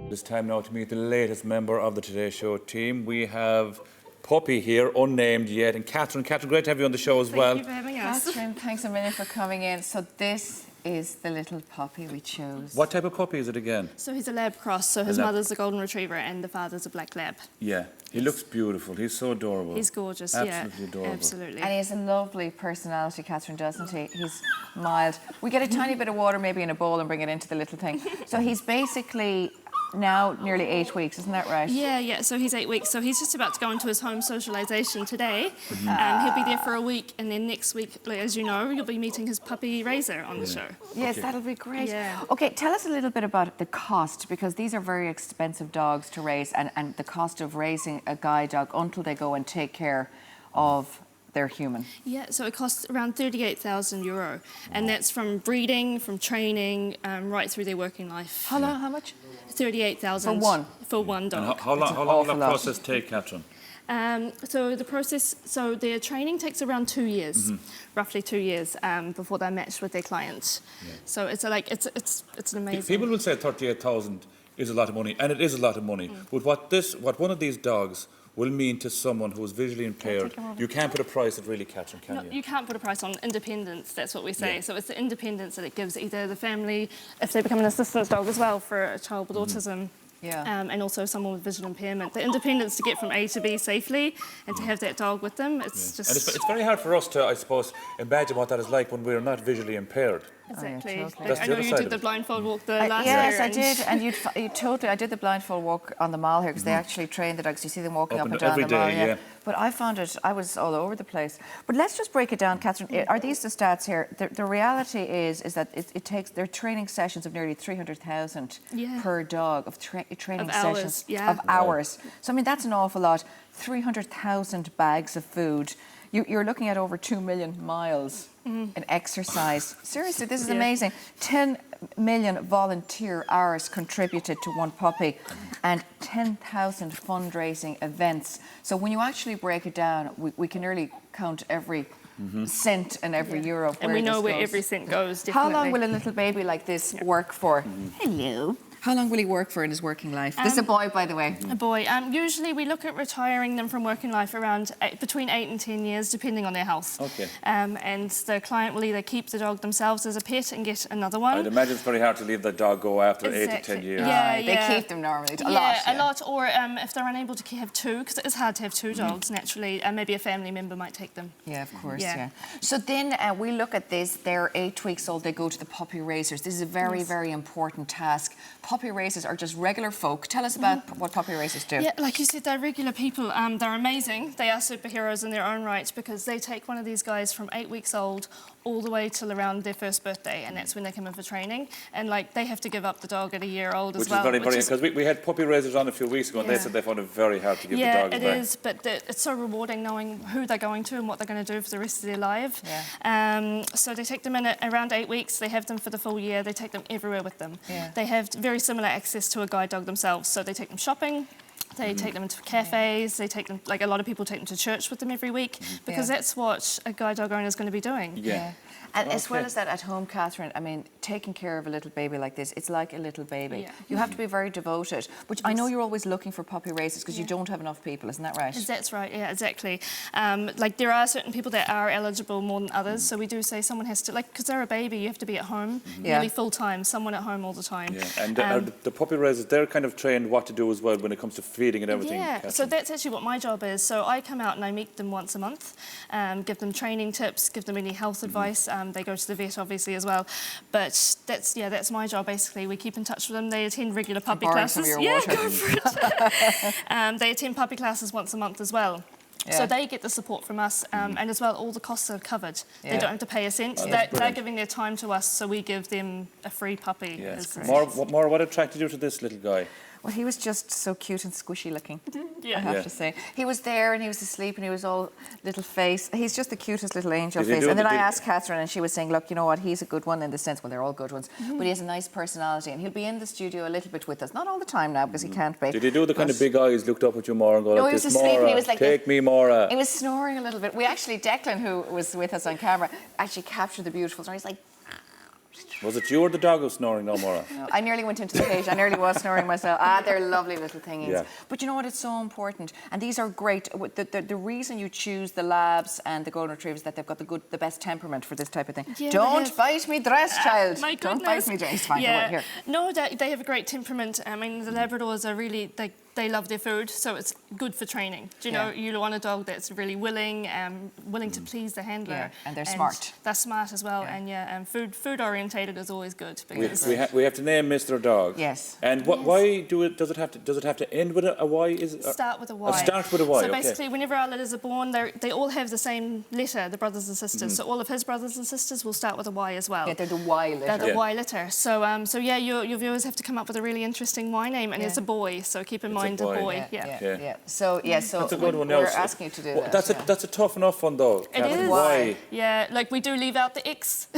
It's time now to meet the latest member of the Today Show team. We have Puppy here, unnamed yet, and Catherine. Catherine, great to have you on the show as well. Thank you for having us. Catherine, thanks a million for coming in. So this is the little puppy we chose. What type of puppy is it again? So he's a lab cross, so his mother's a golden retriever and the father's a black lab. Yeah, he looks beautiful. He's so adorable. He's gorgeous, Absolutely yeah. adorable. Absolutely. And he has a lovely personality, Catherine, doesn't he? He's mild. We get a tiny bit of water maybe in a bowl and bring it into the little thing. So he's basically now nearly 8 weeks, isn't that right? Yeah, so he's 8 weeks. So he's just about to go into his home socialisation today. He'll be there for a week, and then next week, like, as you know, you'll be meeting his puppy Razor on the show. Yes, that'll be great. Yeah. Okay, tell us a little bit about the cost, because these are very expensive dogs to raise, and the cost of raising a guide dog until they go and take care of their human. Yeah, so it costs around €38,000, and that's from breeding, from training, right through their working life. How long? How much? 38,000 For one? For one dog. And how long will that process take, Catherine? So the process, so their training takes around 2 years, roughly 2 years, before they're matched with their client. Yeah. So it's it's an amazing. People will say 38,000 is a lot of money, and it is a lot of money. But what one of these dogs will mean to someone who is visually impaired, you can't put a price at really, Catherine, can you? You can't put a price on independence, that's what we say. Yeah. So it's the independence that it gives either the family, if they become an assistance dog as well for a child with autism, and also someone with visual impairment. The independence to get from A to B safely and to have that dog with them, it's just... And it's very hard for us to, I suppose, imagine what that is like when we're not visually impaired. Exactly. totally. That's I the know other you side did of the it. blindfold walk last year. Yes, I did, and you totally. I did the blindfold walk on the mall here because they actually train the dogs. You see them walking up and down every the mall. day, yeah. But I found it. I was all over the place. But let's just break it down, Catherine. Are these the stats here? The reality is that it takes their training sessions of nearly 300,000 per dog of training sessions of hours. So I mean that's an awful lot. 300,000 bags of food. You're looking at over 2 million miles in exercise. Seriously, this is amazing. 10 million volunteer hours contributed to one puppy and 10,000 fundraising events. So when you actually break it down, we can nearly count every cent and every euro. And we know where every cent goes, definitely. How long will a little baby like this work for? Hello. How long will he work for in his working life? This is a boy, by the way. A boy. Usually we look at retiring them from working life around between 8 and 10 years, depending on their health. Okay. And the client will either keep the dog themselves as a pet and get another one. I'd imagine it's very hard to leave the dog go after 8 to 10 years. Yeah, They keep them normally a lot. Yeah, a lot. Or if they're unable to have two, because it is hard to have two dogs naturally, maybe a family member might take them. Yeah, of course, yeah. So then we look at this, they're 8 weeks old, they go to the puppy raisers. This is a very, very important task. Puppy raisers are just regular folk. Tell us about what puppy raisers do. Yeah, like you said, they're regular people. They're amazing. They are superheroes in their own right because they take one of these guys from 8 weeks old all the way till around their first birthday, and that's when they come in for training. And like they have to give up the dog at a year old as well. Which is very, because we had puppy raisers on a few weeks ago, and they said they found it very hard to give the dog back. Yeah, it is, but it's so rewarding knowing who they're going to and what they're going to do for the rest of their life. Yeah. So they take them in at around 8 weeks. They have them for the full year. They take them everywhere with them. Yeah. They have very similar access to a guide dog themselves. So they take them shopping. They take them into cafes, they take them, like a lot of people take them to church with them every week because that's what a guide dog owner is going to be doing. Yeah. And as well as that at home, Catherine, I mean, taking care of a little baby like this, it's like a little baby. Yeah. You have to be very devoted, which I know you're always looking for puppy raisers because you don't have enough people, isn't that right? That's right, yeah, exactly. Like there are certain people that are eligible more than others, so we do say someone has to, like, because they're a baby, you have to be at home nearly full time, someone at home all the time. Yeah. And the puppy raisers, they're kind of trained what to do as well when it comes to feeding and everything. Yeah, Catherine. so that's actually what my job is. So I come out and I meet them once a month, give them training tips, give them any health advice. They go to the vet obviously as well, but that's my job basically. We keep in touch with them. They attend regular puppy classes. Go for it. They attend puppy classes once a month as well. Yeah. So they get the support from us, and as well, all the costs are covered. Yeah. They don't have to pay a cent. They're giving their time to us, so we give them a free puppy. Yes. Maura, what attracted you to this little guy? Well, he was just so cute and squishy looking, I have to say. He was there and he was asleep and he was all little face. He's just the cutest little angel face. And then I asked Catherine and she was saying, look, you know what, he's a good one in the sense, well, they're all good ones, but he has a nice personality and he'll be in the studio a little bit with us. Not all the time now because he can't be. Did he do the kind of big eyes, looked up at you, Maura, and go no, like this, this, Maura, Maura, he was like take me, Maura. He was snoring a little bit. We actually, Declan, who was with us on camera, actually captured the beautiful snore. He's like, Was it you or the dog who was snoring, no, Maura? No, I nearly went into the cage. I nearly was snoring myself. They're lovely little thingies. Yeah. But you know what? It's so important. And these are great. The reason you choose the labs and the golden retrievers is that they've got the best temperament for this type of thing. Yeah, Don't bite me dress, child. My Don't bite me dress. It's fine. Yeah. Here. No, they have a great temperament. I mean, the Labradors are really, they love their food, so it's good for training. Do you know, you want a dog that's really willing, willing to please the handler. Yeah, and they're smart. They're smart as well, and food orientated is always good. Because We have to name Mr. Dog. Yes. And why does it have to end with a Y? Start with a Y. Start with a Y. So basically, whenever our litters are born, they all have the same letter, the brothers and sisters. So all of his brothers and sisters will start with a Y as well. Yeah, they're the Y litter. They're the Y litter. So yeah, your viewers have to come up with a really interesting Y name, and it's a boy. So keep in mind a boy. Yeah. So that's a good one. We're asking you to do that. That's a tough enough one though. It is. Why? Yeah, like we do leave out the X.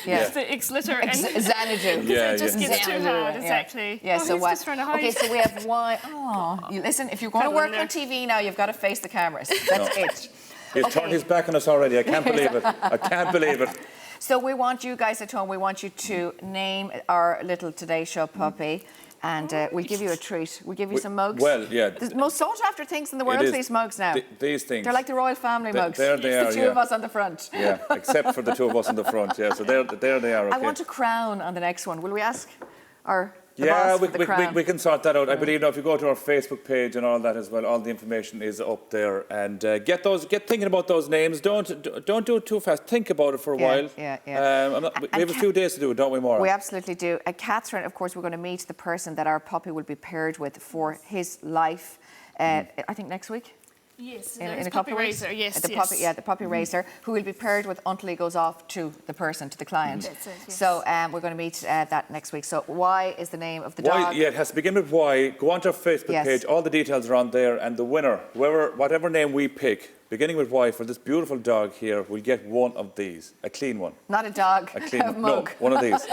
Yeah. The X litter. Xanadu. It just gets too hard, exactly. Yeah, so he's just trying to hide. Okay, so we have Y. Oh, you listen, if you're going to work on TV now, you've got to face the cameras. That's it. He's turned his back on us already. I can't believe it. I can't believe it. So we want you guys at home, we want you to name our little Today Show puppy. And we'll give you a treat. We'll give you some mugs. Well, yeah. The most sought after things in the world, these mugs now. These things. They're like the royal family mugs. There they are, the two of us on the front. Yeah, except for the two of us in the front. Yeah, so there they are. Okay. I want a crown on the next one. Will we ask our boss for the crown? we can sort that out. I believe now if you go to our Facebook page and all that as well, all the information is up there. And get thinking about those names. Don't do it too fast. Think about it for a while. Yeah. We have a few days to do it, don't we, Maura? We absolutely do. Catherine, of course, we're going to meet the person that our puppy will be paired with for his life. I think next week. Yes, in a couple of weeks. Yes, the puppy raiser, who will be paired with until he goes off to the person, to the client. That's it, yes. So we're going to meet that next week. So Y is the name of the dog. Yeah, it has to begin with Y. Go onto our Facebook page. All the details are on there, and the winner, whatever name we pick, beginning with Y, for this beautiful dog here, will get one of these, a clean one. Not a dog, a clean mug. No, one of these.